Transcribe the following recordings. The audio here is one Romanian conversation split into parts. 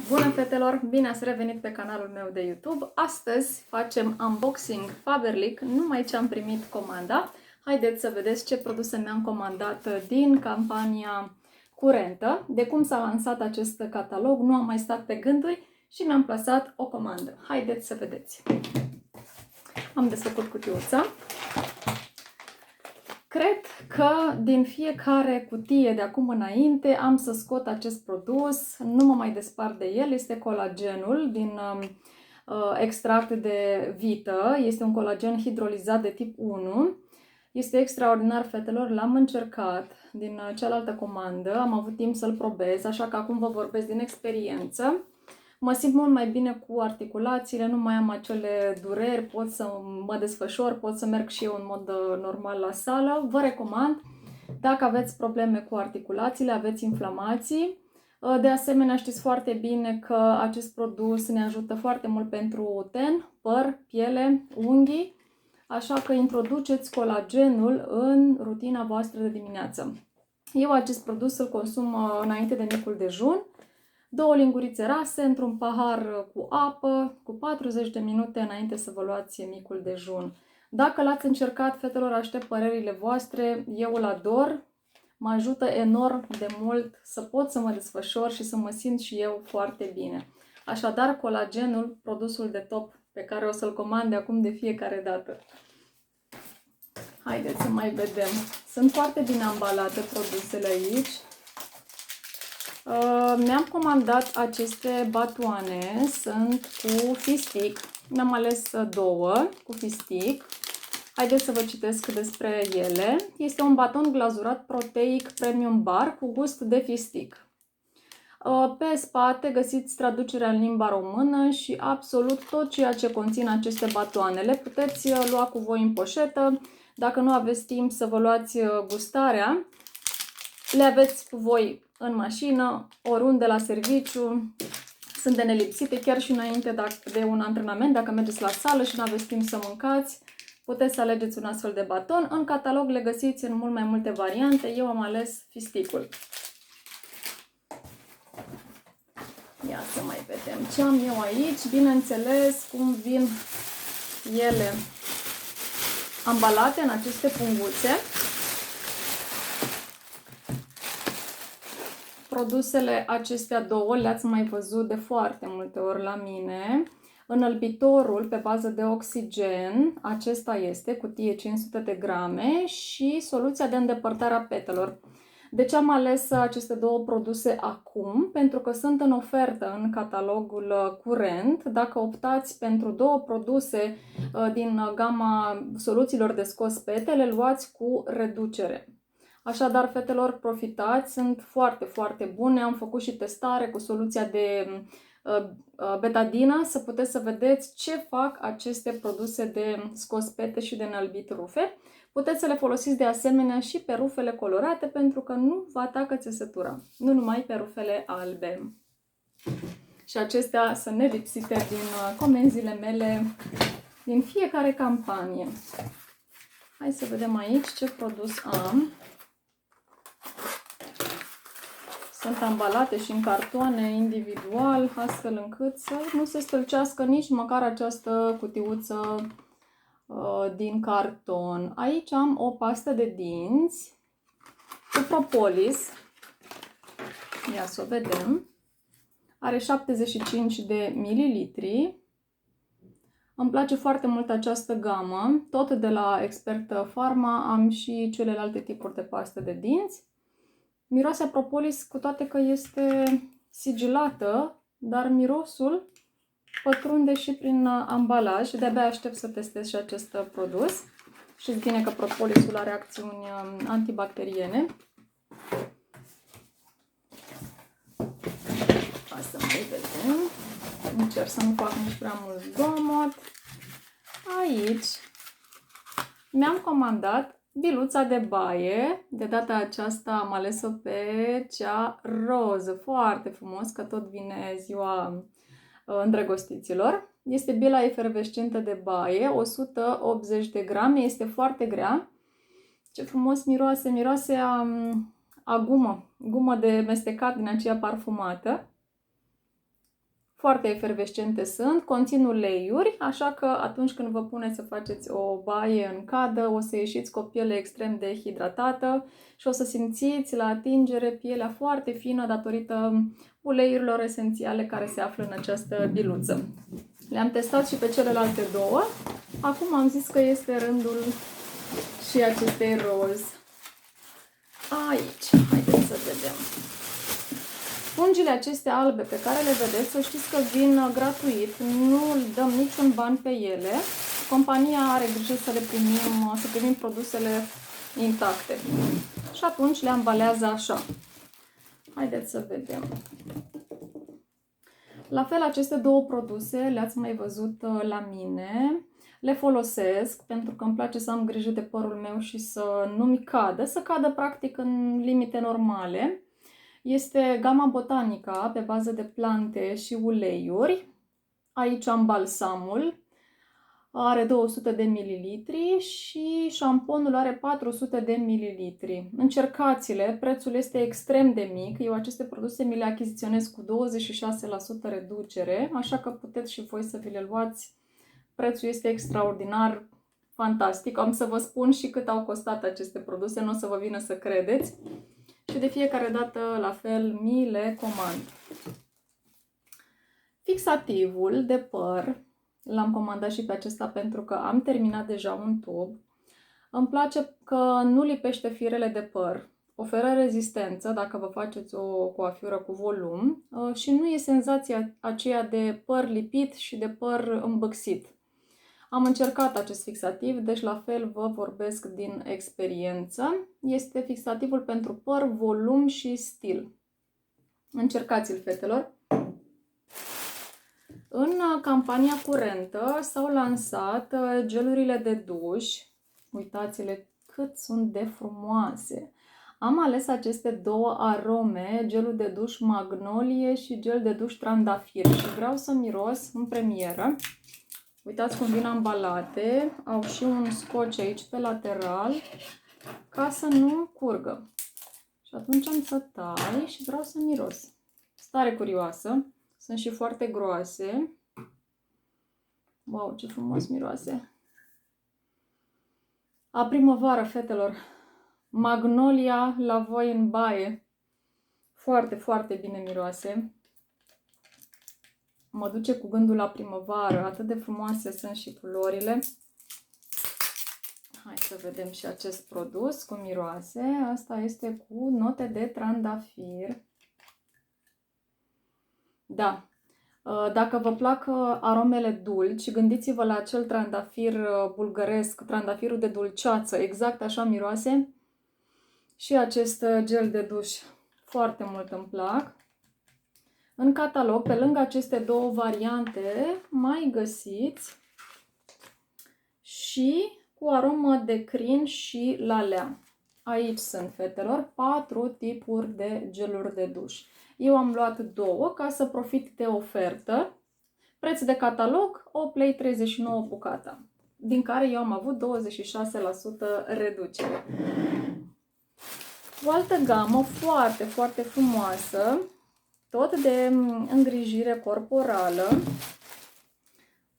Bună fetelor! Bine ați revenit pe canalul meu de YouTube. Astăzi facem unboxing Faberlic, numai ce am primit comanda. Haideți să vedeți ce produse mi-am comandat din campania curentă. De cum s-a lansat acest catalog, nu am mai stat pe gânduri și mi-am plasat o comandă. Haideți să vedeți. Am desfăcut cutiuța. Cred că din fiecare cutie de acum înainte am să scot acest produs, nu mă mai despart de el, este colagenul din extract de vită, este un colagen hidrolizat de tip 1, este extraordinar, fetelor, l-am încercat din cealaltă comandă, am avut timp să-l probez, așa că acum vă vorbesc din experiență. Mă simt mult mai bine cu articulațiile, nu mai am acele dureri, pot să mă desfășor, pot să merg și eu în mod normal la sală. Vă recomand, dacă aveți probleme cu articulațiile, aveți inflamații. De asemenea, știți foarte bine că acest produs ne ajută foarte mult pentru ten, păr, piele, unghii, așa că introduceți colagenul în rutina voastră de dimineață. Eu acest produs îl consum înainte de micul dejun. 2 lingurițe rase într-un pahar cu apă, cu 40 de minute înainte să vă luați micul dejun. Dacă l-ați încercat, fetelor, aștept părerile voastre, eu îl ador, mă ajută enorm de mult să pot să mă desfășor și să mă simt și eu foarte bine. Așadar, colagenul, produsul de top pe care o să-l comand de acum de fiecare dată. Haideți să mai vedem. Sunt foarte bine ambalate produsele aici. Mi-am comandat aceste batoane, sunt cu fistic, mi-am ales 2 cu fistic. Haideți să vă citesc despre ele. Este un baton glazurat proteic premium bar cu gust de fistic. Pe spate găsiți traducerea în limba română și absolut tot ceea ce conțin aceste batoane. Le puteți lua cu voi în poșetă, dacă nu aveți timp să vă luați gustarea, le aveți cu voi în mașină, oriunde la serviciu, sunt de nelipsite, chiar și înainte de un antrenament, dacă mergeți la sală și nu aveți timp să mâncați, puteți să alegeți un astfel de baton. În catalog le găsiți în mult mai multe variante, eu am ales fisticul. Ia să mai vedem ce am eu aici, bineînțeles cum vin ele ambalate în aceste punguțe. Produsele acestea 2 le-ați mai văzut de foarte multe ori la mine. Înălbitorul pe bază de oxigen, acesta este, cutie 500 de grame, și soluția de îndepărtare a petelor. De ce am ales aceste 2 produse acum? Pentru că sunt în ofertă în catalogul curent. Dacă optați pentru 2 produse din gama soluțiilor de scos pete, le luați cu reducere. Așadar, fetelor, profitați, sunt foarte, foarte bune. Am făcut și testare cu soluția de betadină, să puteți să vedeți ce fac aceste produse de scos pete și de înălbit rufe. Puteți să le folosiți de asemenea și pe rufele colorate, pentru că nu vă atacă țesătura, nu numai pe rufele albe. Și acestea sunt nelipsite din comenzile mele din fiecare campanie. Hai să vedem aici ce produs am. Sunt ambalate și în cartoane individual, astfel încât să nu se stâlcească nici măcar această cutiuță din carton. Aici am o pastă de dinți cu propolis. Ia să o vedem. Are 75 de mililitri. Îmi place foarte mult această gamă. Tot de la Expert Pharma am și celelalte tipuri de pastă de dinți. Miroase a propolis, cu toate că este sigilată, dar mirosul pătrunde și prin ambalaj. De-abia aștept să testez și acest produs. Știți bine că propolisul are acțiuni antibacteriene. Hai să mai vedem. Încerc să nu fac nici prea mult zgomot. Aici mi-am comandat biluța de baie. De data aceasta am ales-o pe cea roză. Foarte frumos, că tot vine ziua îndrăgostiților. Este bila efervescentă de baie, 180 de grame, este foarte grea. Ce frumos miroase, miroase a gumă, gumă de mestecat din aceea parfumată. Foarte efervescente sunt, conțin uleiuri, așa că atunci când vă puneți să faceți o baie în cadă, o să ieșiți cu o piele extrem de hidratată și o să simțiți la atingere pielea foarte fină datorită uleiurilor esențiale care se află în această biluță. Le-am testat și pe celelalte două. Acum am zis că este rândul și acestei roz. Aici, haideți să vedem. Spungile acestea albe pe care le vedeți, să știți că vin gratuit, nu dăm niciun ban pe ele. Compania are grijă să primim produsele intacte. Și atunci le ambalează așa. Haideți să vedem. La fel, aceste două produse le-ați mai văzut la mine. Le folosesc pentru că îmi place să am grijă de părul meu și să nu-mi cadă, să cadă practic în limite normale. Este gama Botanica pe bază de plante și uleiuri. Aici am balsamul, are 200 de ml și șamponul are 400 de ml. Încercați-le, prețul este extrem de mic. Eu aceste produse mi le achiziționez cu 26% reducere, așa că puteți și voi să vi le luați. Prețul este extraordinar, fantastic. Am să vă spun și cât au costat aceste produse, nu o să vă vină să credeți. Și de fiecare dată, la fel, mi le comand. Fixativul de păr, l-am comandat și pe acesta pentru că am terminat deja un tub. Îmi place că nu lipește firele de păr, oferă rezistență dacă vă faceți o coafură cu volum și nu e senzația aceea de păr lipit și de păr îmbâxit. Am încercat acest fixativ, deci la fel vă vorbesc din experiență. Este fixativul pentru păr, volum și stil. Încercați-l, fetelor! În campania curentă s-au lansat gelurile de duș. Uitați-le cât sunt de frumoase! Am ales aceste două arome, gelul de duș magnolie și gel de duș trandafir și vreau să miros în premieră. Uitați cum vin ambalate, au și un scotch aici pe lateral ca să nu curgă. Și atunci am să tai și vreau să miros. Stare curioasă, sunt și foarte groase. Wow, ce frumos miroase! A primăvară, fetelor, magnolia la voi în baie. Foarte, foarte bine miroase. Mă duce cu gândul la primăvară, atât de frumoase sunt și culorile. Hai să vedem și acest produs cu miroase. Asta este cu note de trandafir. Da, dacă vă plac aromele dulci, gândiți-vă la acel trandafir bulgăresc, trandafirul de dulceață, exact așa miroase. Și acest gel de duș, foarte mult îmi plac. În catalog, pe lângă aceste două variante, mai găsiți și cu aromă de crin și lalea. Aici sunt, fetelor, 4 tipuri de geluri de duș. Eu am luat două ca să profit de ofertă. Preț de catalog, 8,39 lei bucata, din care eu am avut 26% reducere. O altă gamă foarte, foarte frumoasă, tot de îngrijire corporală.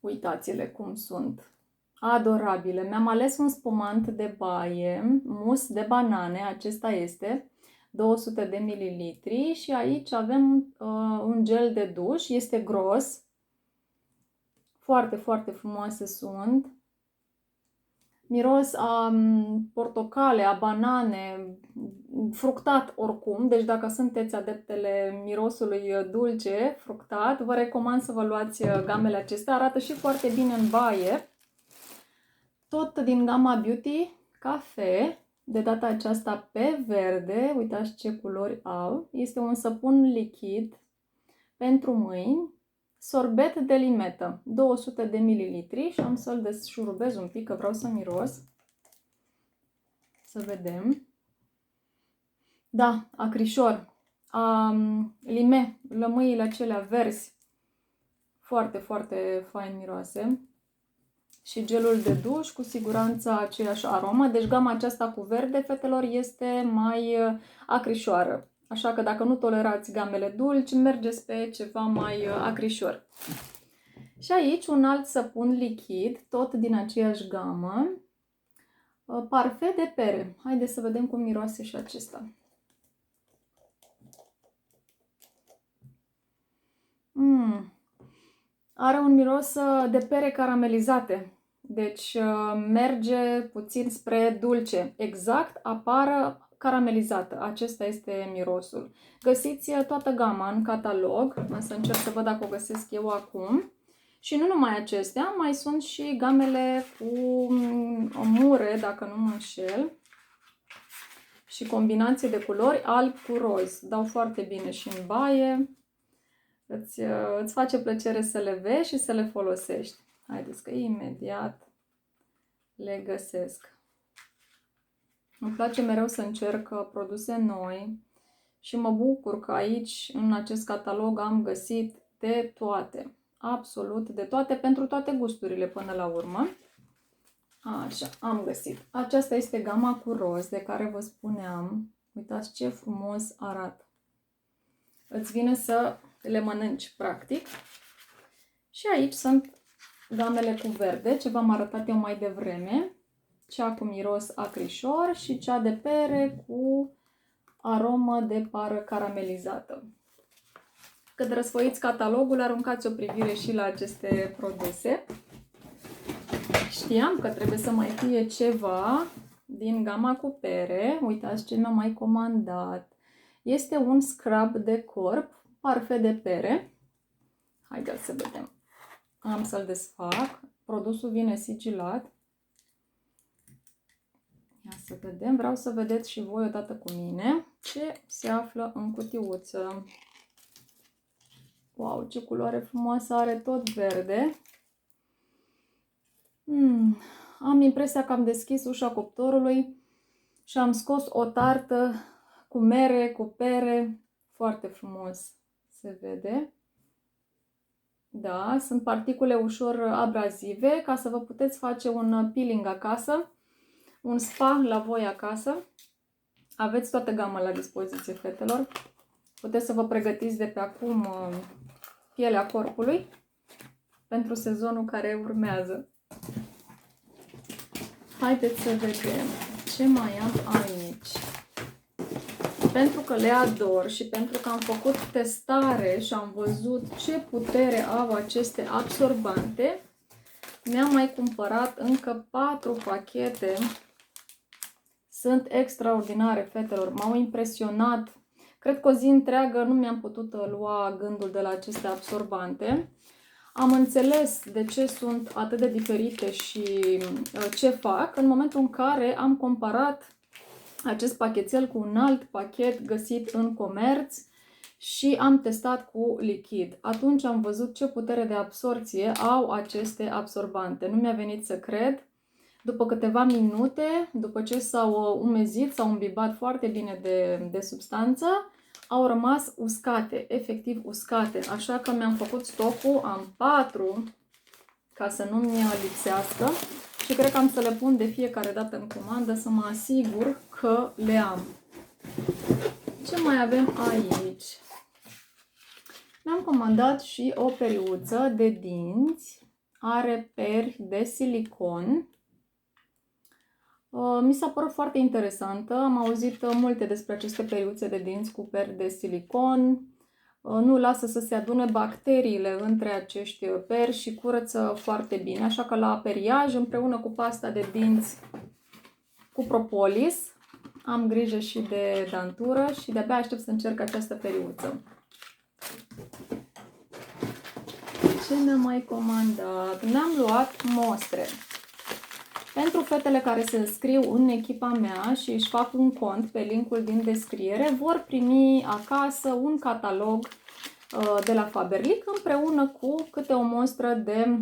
Uitați-le cum sunt. Adorabile. Mi-am ales un spumant de baie, mus de banane, acesta este 200 de ml și aici avem un gel de duș, este gros. Foarte, foarte frumoase sunt. Miros a portocale, a banane, fructat oricum, deci dacă sunteți adeptele mirosului dulce, fructat, vă recomand să vă luați gamele acestea. Arată și foarte bine în baie. Tot din gama Beauty Cafe, de data aceasta pe verde, uitați ce culori au. Este un săpun lichid pentru mâini, sorbet de limetă, 200 de ml și am să-l deșurubez un pic, că vreau să miros. Să vedem. Da, acrișor, lime, lămâile acelea verzi, foarte, foarte fain miroase. Și gelul de duș, cu siguranță aceeași aromă. Deci gama aceasta cu verde, fetelor, este mai acrișoară. Așa că dacă nu tolerați gamele dulci, mergeți pe ceva mai acrișor. Și aici un alt săpun lichid, tot din aceeași gamă, parfum de pere. Haideți să vedem cum miroase și acesta. Are un miros de pere caramelizate. Deci merge puțin spre dulce. Exact, apară caramelizată. Acesta este mirosul. Găsiți toată gama în catalog. O să încerc să văd dacă o găsesc eu acum. Și nu numai acestea, mai sunt și gamele cu o mure, dacă nu mă înșel. Și combinații de culori alb cu roz. Dau foarte bine și în baie. Îți face plăcere să le vezi și să le folosești. Haideți că imediat le găsesc. Îmi place mereu să încerc produse noi și mă bucur că aici, în acest catalog, am găsit de toate. Absolut de toate, pentru toate gusturile până la urmă. Așa, am găsit. Aceasta este gama cu roz de care vă spuneam. Uitați ce frumos arată. Îți vine să le mănânci, practic. Și aici sunt gamele cu verde, ce v-am arătat eu mai devreme. Cea cu miros acrișor și cea de pere cu aromă de pară caramelizată. Când răsfoiți catalogul, aruncați o privire și la aceste produse. Știam că trebuie să mai fie ceva din gama cu pere. Uitați ce mi-am mai comandat. Este un scrub de corp, parfum de pere. Haideți să vedem. Am să-l desfac. Produsul vine sigilat. Ia să vedem. Vreau să vedeți și voi odată cu mine ce se află în cutiuță. Wow, ce culoare frumoasă are, tot verde. Am impresia că am deschis ușa cuptorului și am scos o tartă cu mere, cu pere. Foarte frumos se vede. Da, sunt particule ușor abrazive, ca să vă puteți face un peeling acasă, un spa la voi acasă. Aveți toată gama la dispoziție, fetelor. Puteți să vă pregătiți de pe acum pielea corpului pentru sezonul care urmează. Haideți să vedem ce mai am aici. Pentru că le ador și pentru că am făcut testare și am văzut ce putere au aceste absorbante, mi-am mai cumpărat încă 4 pachete. Sunt extraordinare, fetelor. M-au impresionat. Cred că o zi întreagă nu mi-am putut lua gândul de la aceste absorbante. Am înțeles de ce sunt atât de diferite și ce fac în momentul în care am comparat acest pachetel cu un alt pachet găsit în comerț și am testat cu lichid. Atunci am văzut ce putere de absorție au aceste absorbante. Nu mi-a venit să cred. După câteva minute, după ce s-au umezit, s-au îmbibat foarte bine de substanță, au rămas uscate, efectiv uscate. Așa că mi-am făcut stocul, am 4 ca să nu-mi lipsească și cred că am să le pun de fiecare dată în comandă să mă asigur că le am. Ce mai avem aici? Mi-am comandat și o periuță de dinți, are peri de silicon. Mi s-a părut foarte interesantă, am auzit multe despre aceste periuțe de dinți cu peri de silicon. Nu lasă să se adune bacteriile între acești peri și curăță foarte bine. Așa că la aperiaj, împreună cu pasta de dinți cu propolis, am grijă și de dantură și de-abia aștept să încerc această periuță. Ce mi-am mai comandat? Mi-am luat mostre. Pentru fetele care se înscriu în echipa mea și își fac un cont pe linkul din descriere, vor primi acasă un catalog de la Faberlic împreună cu câte o mostră de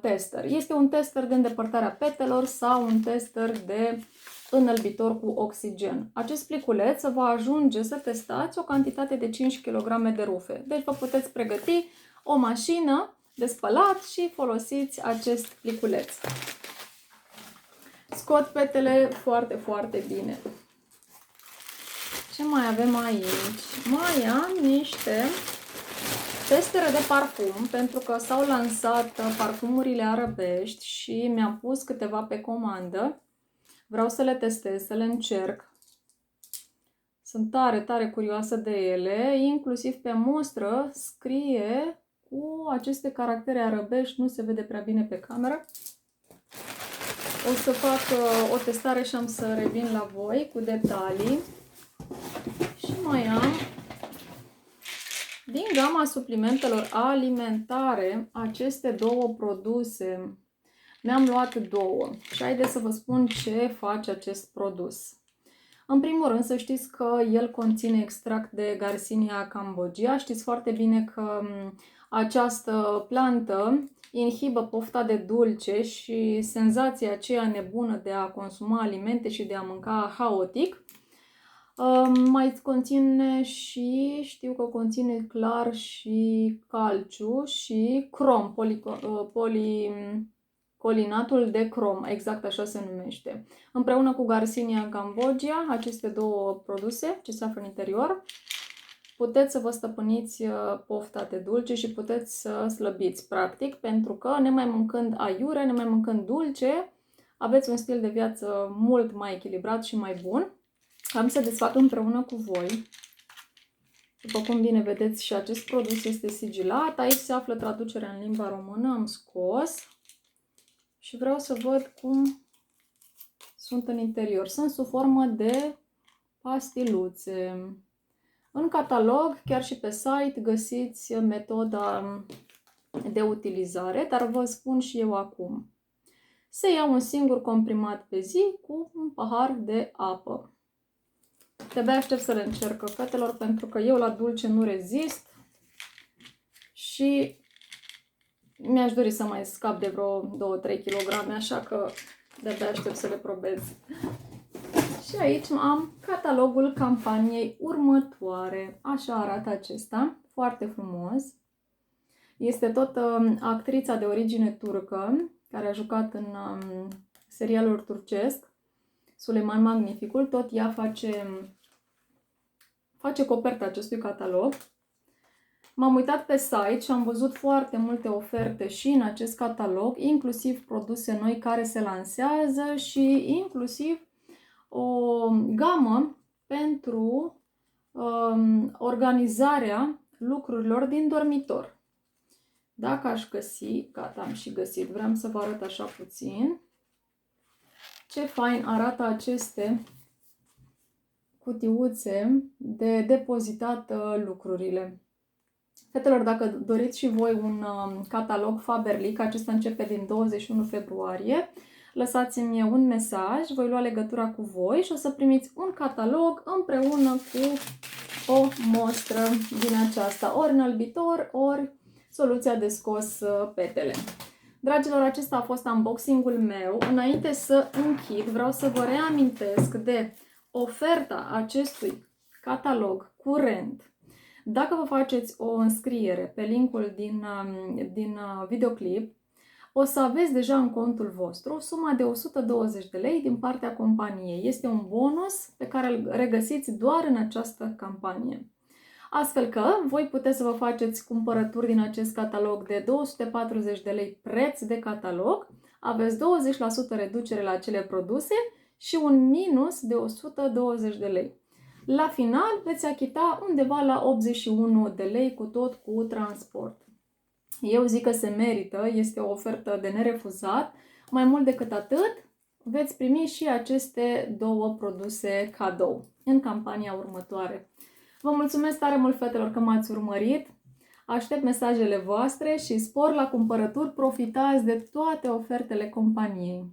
tester. Este un tester de îndepărtare a petelor sau un tester de înălbitor cu oxigen. Acest pliculeț va ajunge să testați o cantitate de 5 kg de rufe. Deci vă puteți pregăti o mașină de spălat și folosiți acest pliculeț. Scot petele foarte, foarte bine. Ce mai avem aici? Mai am niște testere de parfum, pentru că s-au lansat parfumurile arabești și mi-am pus câteva pe comandă. Vreau să le testez, să le încerc. Sunt tare, tare curioasă de ele, inclusiv pe mostră scrie cu aceste caractere arabești, nu se vede prea bine pe cameră. O să fac o testare și am să revin la voi cu detalii. Și mai am din gama suplimentelor alimentare aceste două produse. Mi-am luat două și haideți să vă spun ce face acest produs. În primul rând să știți că el conține extract de Garcinia cambogia. Știți foarte bine că această plantă inhibă pofta de dulce și senzația aceea nebună de a consuma alimente și de a mânca haotic. Mai conține și, știu că conține clar și calciu și crom, policolinatul de crom, exact așa se numește. Împreună cu Garcinia cambogia, aceste două produse ce se află în interior, puteți să vă stăpâniți pofta de dulce și puteți să slăbiți, practic, pentru că nemai mâncând aiure, nemai mâncând dulce, aveți un stil de viață mult mai echilibrat și mai bun. Am să desfac împreună cu voi. După cum bine vedeți, și acest produs este sigilat. Aici se află traducerea în limba română. Am scos și vreau să văd cum sunt în interior. Sunt sub formă de pastiluțe. În catalog, chiar și pe site, găsiți metoda de utilizare, dar vă spun și eu acum. Se ia un singur comprimat pe zi cu un pahar de apă. De-abia aștept să le încerc, fetelor, pentru că eu la dulce nu rezist și mi-aș dori să mai scap de vreo 2-3 kg, așa că de-abia aștept să le probez. Și aici am catalogul campaniei următoare. Așa arată acesta, foarte frumos. Este tot actrița de origine turcă, care a jucat în serialul turcesc, Suleiman Magnificul. Tot ea face coperta acestui catalog. M-am uitat pe site și am văzut foarte multe oferte și în acest catalog, inclusiv produse noi care se lansează și inclusiv o gamă pentru organizarea lucrurilor din dormitor. Dacă aș găsi, gata, am și găsit, vreau să vă arăt așa puțin ce fain arată aceste cutiuțe de depozitat lucrurile. Fetelor, dacă doriți și voi un catalog Faberlic, acesta începe din 21 februarie, lăsați-mi un mesaj, voi lua legătura cu voi și o să primiți un catalog împreună cu o mostră din aceasta, ori înălbitor, ori soluția de scos petele. Dragilor, acesta a fost unboxing-ul meu. Înainte să închid, vreau să vă reamintesc de oferta acestui catalog curent. Dacă vă faceți o înscriere pe linkul din videoclip, o să aveți deja în contul vostru suma de 120 de lei din partea companiei. Este un bonus pe care îl regăsiți doar în această campanie. Astfel că voi puteți să vă faceți cumpărături din acest catalog de 240 de lei preț de catalog, aveți 20% reducere la acele produse și un minus de 120 de lei. La final veți achita undeva la 81 de lei cu tot cu transport. Eu zic că se merită, este o ofertă de nerefuzat. Mai mult decât atât, veți primi și aceste două produse cadou în campania următoare. Vă mulțumesc tare mult, fetelor, că m-ați urmărit. Aștept mesajele voastre și spor la cumpărături. Profitați de toate ofertele companiei.